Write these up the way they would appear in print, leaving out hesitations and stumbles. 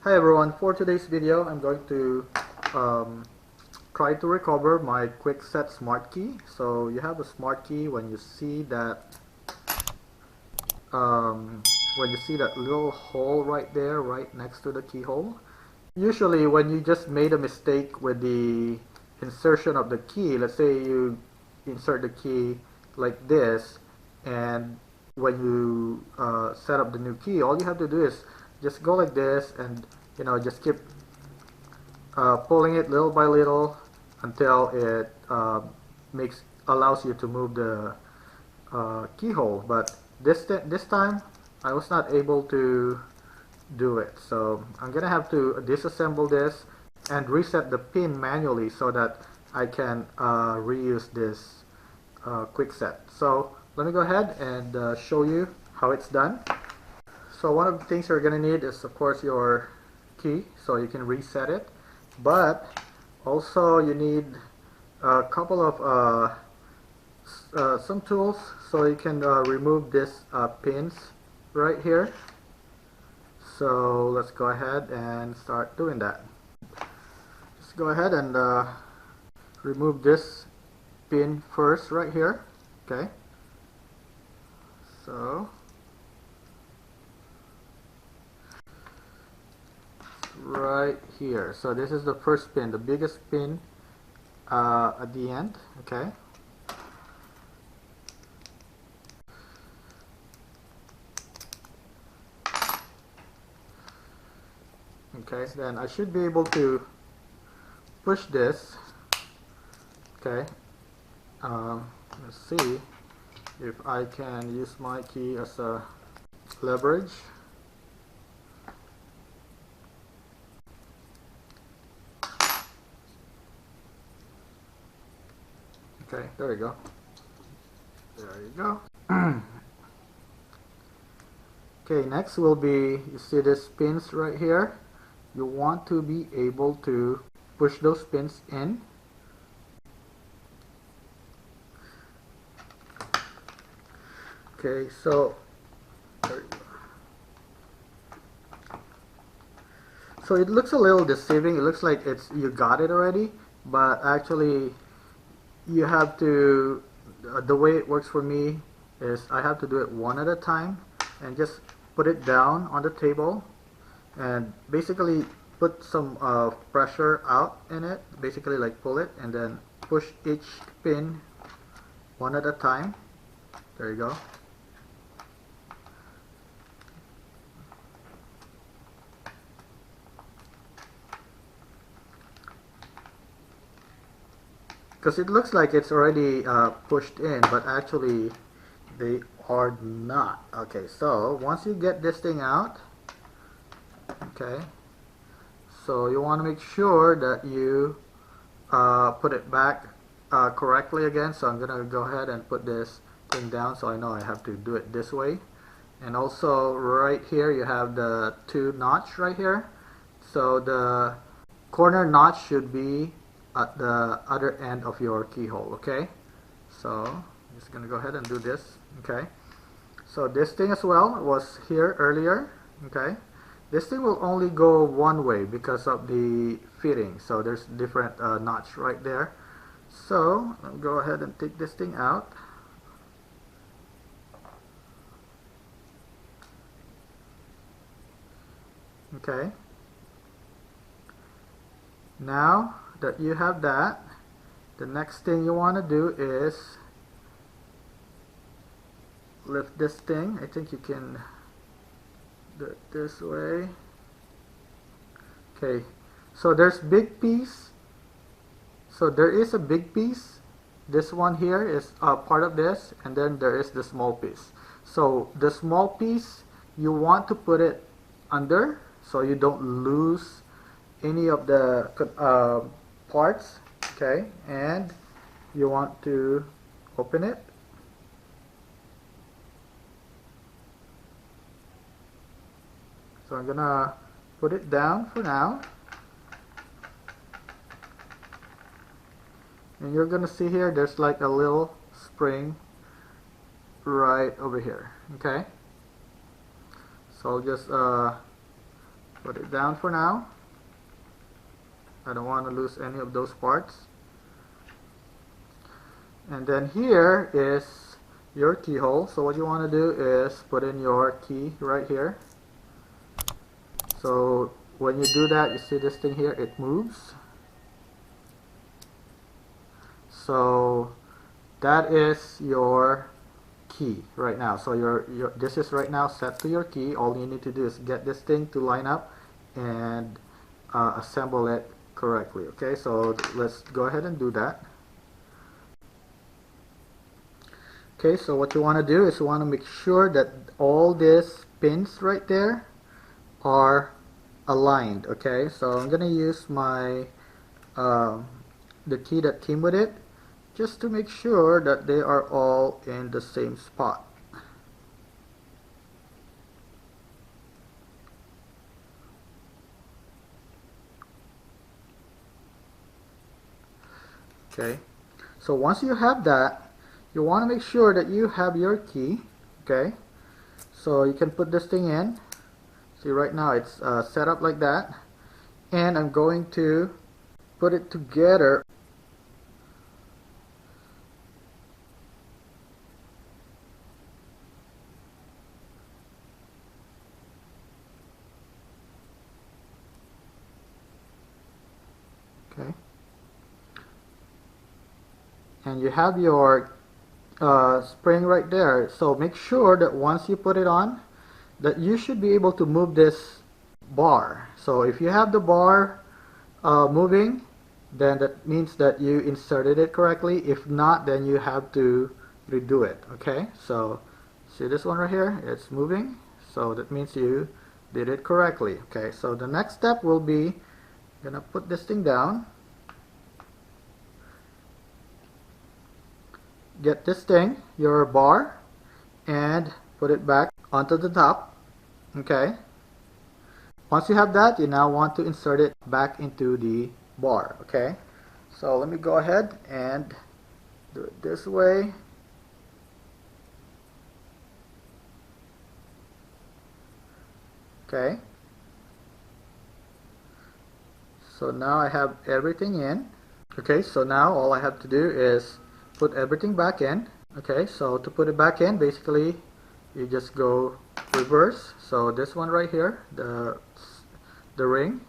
Hi everyone, for today's video I'm going to try to recover my Kwikset Smart Key. So you have a Smart Key when you see that little hole right there, right next to the keyhole. Usually when you just made a mistake with the insertion of the key, let's say you insert the key like this, and when you set up the new key, all you have to do is just go like this and just keep pulling it little by little until it allows you to move the keyhole. But this time I was not able to do it, so I'm gonna have to disassemble this and reset the pin manually so that I can reuse this Kwikset. So let me go ahead and show you how it's done. So one of the things you're gonna need is of course your key so you can reset it, but also you need a couple of some tools so you can remove these pins right here. So let's go ahead and start doing that. Just go ahead and remove this pin first right here. Okay, so right here, so this is the first pin, the biggest pin at the end. Okay, then I should be able to push this. Okay, let's see if I can use my key as a leverage. Okay, there you go. There you go. Okay, next will be, you see these pins right here? You want to be able to push those pins in. Okay, so there you go. So it looks a little deceiving. It looks like you got it already, but actually you have to, the way it works for me is I have to do it one at a time and just put it down on the table and basically put some pressure out in it, basically like pull it and then push each pin one at a time. There you go. Because it looks like it's already pushed in, but actually they are not. Okay, so once you get this thing out, okay, so you want to make sure that you put it back correctly again. So I'm gonna go ahead and put this thing down so I know I have to do it this way. And also right here you have the two notch right here, so the corner notch should be at the other end of your keyhole. Okay, so I'm just gonna go ahead and do this. Okay, so this thing as well was here earlier. Okay, this thing will only go one way because of the fitting, so there's different notch right there. So I'll go ahead and take this thing out. Okay, now that you have that, the next thing you want to do is lift this thing. I think you can do it this way. Okay, so there's big piece, so there is a big piece. This one here is part of this, and then there is the small piece. So the small piece you want to put it under so you don't lose any of the parts. Okay, and you want to open it. So I'm gonna put it down for now, and you're gonna see here there's like a little spring right over here. Okay, so I'll just Put it down for now. I don't want to lose any of those parts. And then here is your keyhole. So what you want to do is put in your key right here. So when you do that, you see this thing here, it moves. So that is your key right now. So this is right now set to your key. All you need to do is get this thing to line up and assemble it correctly. Okay, so let's go ahead and do that. Okay, so what you want to do is you want to make sure that all these pins right there are aligned. Okay, so I'm gonna use my the key that came with it just to make sure that they are all in the same spot. Okay, so once you have that, you want to make sure that you have your key. Okay, so you can put this thing in. See, right now it's set up like that, and I'm going to put it together. Okay, and you have your spring right there. So make sure that once you put it on, that you should be able to move this bar. So if you have the bar moving, then that means that you inserted it correctly. If not, then you have to redo it. Okay, so see this one right here, it's moving, so that means you did it correctly. Okay, so the next step will be gonna put this thing down, get this thing, your bar, and put it back onto the top. Okay, once you have that, you now want to insert it back into the bar. Okay, so let me go ahead and do it this way. Okay, so now I have everything in. Okay, so now all I have to do is put everything back in. Okay, so to put it back in, basically you just go reverse. So this one right here, the ring,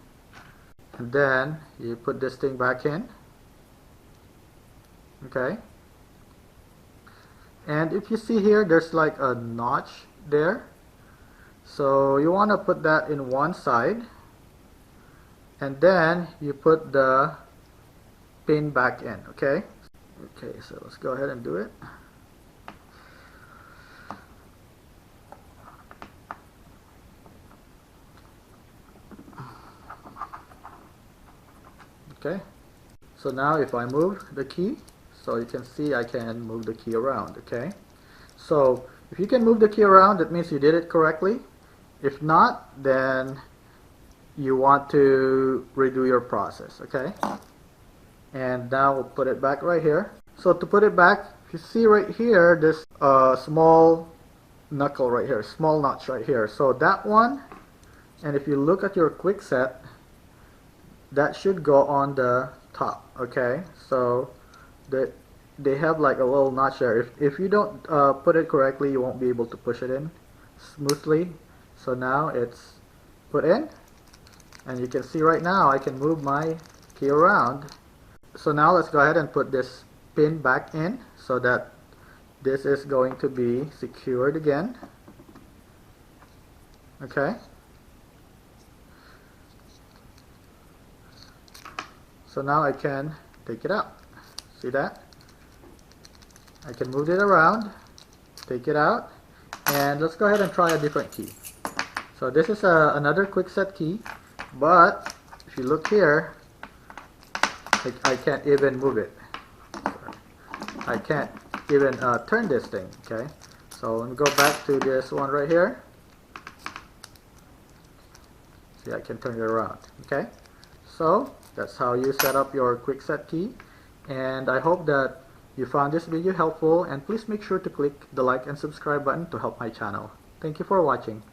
and then you put this thing back in. Okay, and if you see here, there's like a notch there, so you want to put that in one side, and then you put the pin back in. Okay, so let's go ahead and do it. Okay, so now if I move the key, so you can see I can move the key around. Okay, so if you can move the key around, that means you did it correctly. If not, then you want to redo your process. Okay, and now we'll put it back right here. So to put it back, if you see right here, there's a small knuckle right here, small notch right here. So that one, and if you look at your Kwikset, that should go on the top. Okay, so they have like a little notch there. If you don't put it correctly, you won't be able to push it in smoothly. So now it's put in, and you can see right now I can move my key around. So now let's go ahead and put this pin back in so that this is going to be secured again. Okay, so now I can take it out. See that? I can move it around, take it out, and let's go ahead and try a different key. So this is another Kwikset key, but if you look here, I can't even move it. I can't even turn this thing. Okay, so let me go back to this one right here. See, I can turn it around. Okay, so that's how you set up your Kwikset key, and I hope that you found this video helpful, and please make sure to click the like and subscribe button to help my channel. Thank you for watching.